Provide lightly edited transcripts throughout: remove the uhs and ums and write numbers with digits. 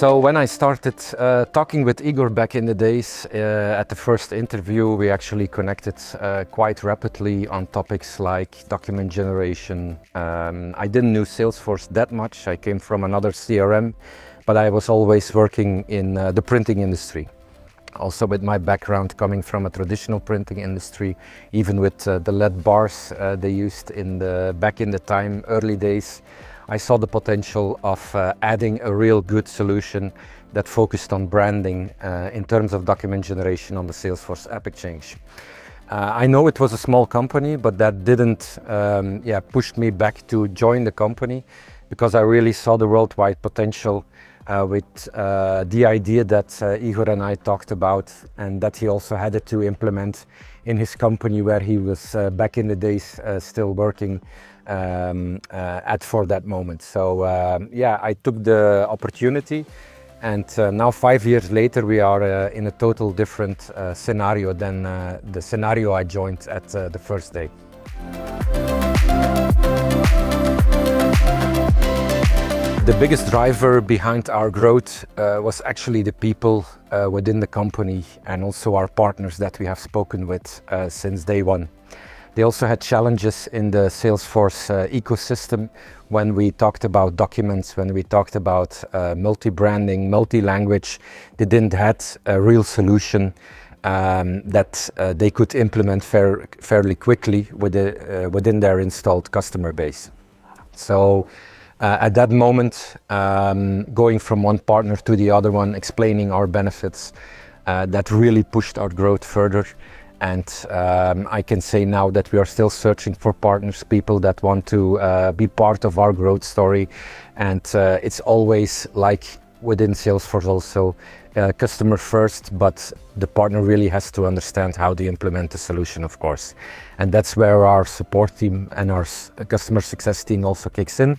So when I started talking with Igor back in the days, at the first interview, we actually connected quite rapidly on topics like document generation. I didn't know Salesforce that much. I came from another CRM, but I was always working in the printing industry. Also with my background coming from a traditional printing industry, even with the LED bars they used back in the time, early days, I saw the potential of adding a real good solution that focused on branding in terms of document generation on the Salesforce App Exchange. I know it was a small company, but that didn't push me back to join the company, because I really saw the worldwide potential with the idea that Igor and I talked about, and that he also had it to implement in his company where he was back in the days still working for that moment. So I took the opportunity, and now 5 years later we are in a total different scenario than the scenario I joined at the first day. The biggest driver behind our growth was actually the people within the company, and also our partners that we have spoken with since day one. They also had challenges in the Salesforce ecosystem when we talked about documents, when we talked about multi-branding, multi-language. They didn't have a real solution that they could implement fairly quickly within their installed customer base. So at that moment, going from one partner to the other one, explaining our benefits, that really pushed our growth further. And I can say now that we are still searching for partners, people that want to be part of our growth story. And it's always like within Salesforce also, customer first, but the partner really has to understand how to implement the solution, of course. And that's where our support team and our customer success team also kicks in.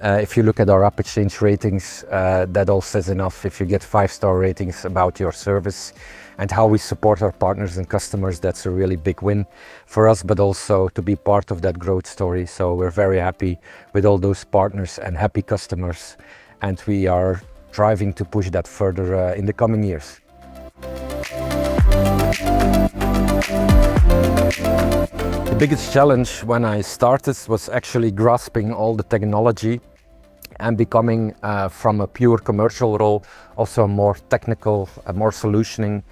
If you look at our App Exchange ratings, that all says enough. If you get 5-star ratings about your service and how we support our partners and customers, that's a really big win for us, but also to be part of that growth story. So we're very happy with all those partners and happy customers, and we are striving to push that further in the coming years. The biggest challenge when I started was actually grasping all the technology and becoming from a pure commercial role also a more technical, a more solutioning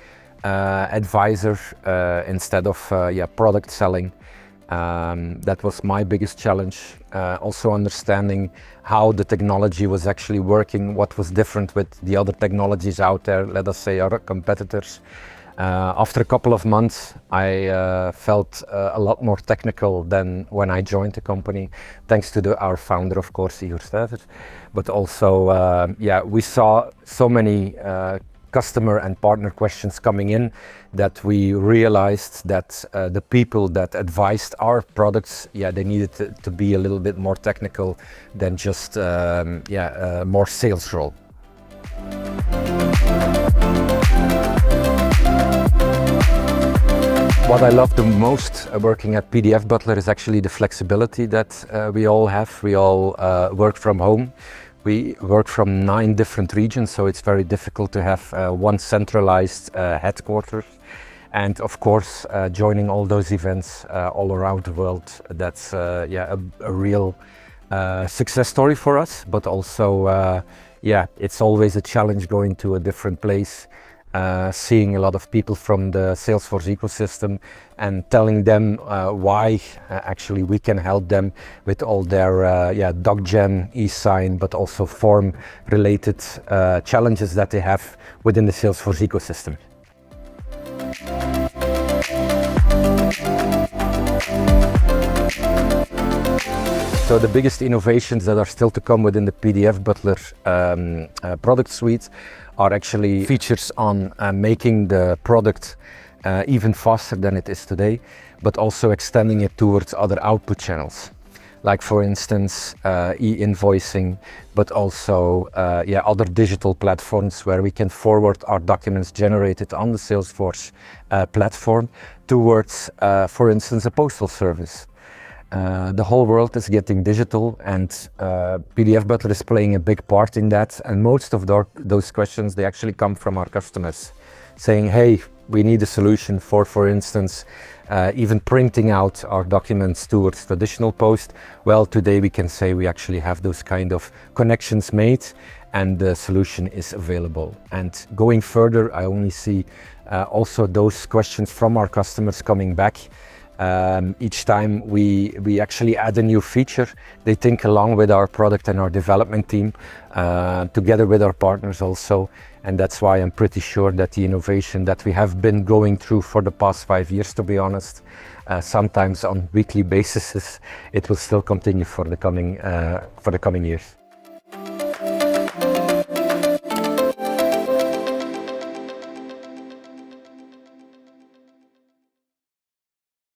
advisor instead of product selling. That was my biggest challenge. Also understanding how the technology was actually working, what was different with the other technologies out there, let us say our competitors. After a couple of months, I felt a lot more technical than when I joined the company, thanks to our founder, of course, Igor Stuyvers. But also, we saw so many customer and partner questions coming in that we realized that the people that advised our products, they needed to be a little bit more technical than just a more sales role. What I love the most working at PDF Butler is actually the flexibility that we all have. We all work from home. We work from 9 different regions, so it's very difficult to have one centralized headquarters. And of course, joining all those events all around the world, that's a real success story for us. But also, it's always a challenge going to a different place. Seeing a lot of people from the Salesforce ecosystem and telling them why actually we can help them with all their DocGen, e-sign, but also form related challenges that they have within the Salesforce ecosystem. So the biggest innovations that are still to come within the PDF Butler product suite are actually features on making the product even faster than it is today, but also extending it towards other output channels. Like for instance, e-invoicing, but also other digital platforms where we can forward our documents generated on the Salesforce platform towards, for instance, a postal service. The whole world is getting digital, and PDF Butler is playing a big part in that. And most of those questions, they actually come from our customers saying, hey, we need a solution for instance, even printing out our documents towards traditional post. Well, today we can say we actually have those kind of connections made and the solution is available. And going further, I only see also those questions from our customers coming back. Each time we actually add a new feature, they think along with our product and our development team, together with our partners also. And that's why I'm pretty sure that the innovation that we have been going through for the past 5 years, to be honest, sometimes on weekly basis, it will still continue for the coming years.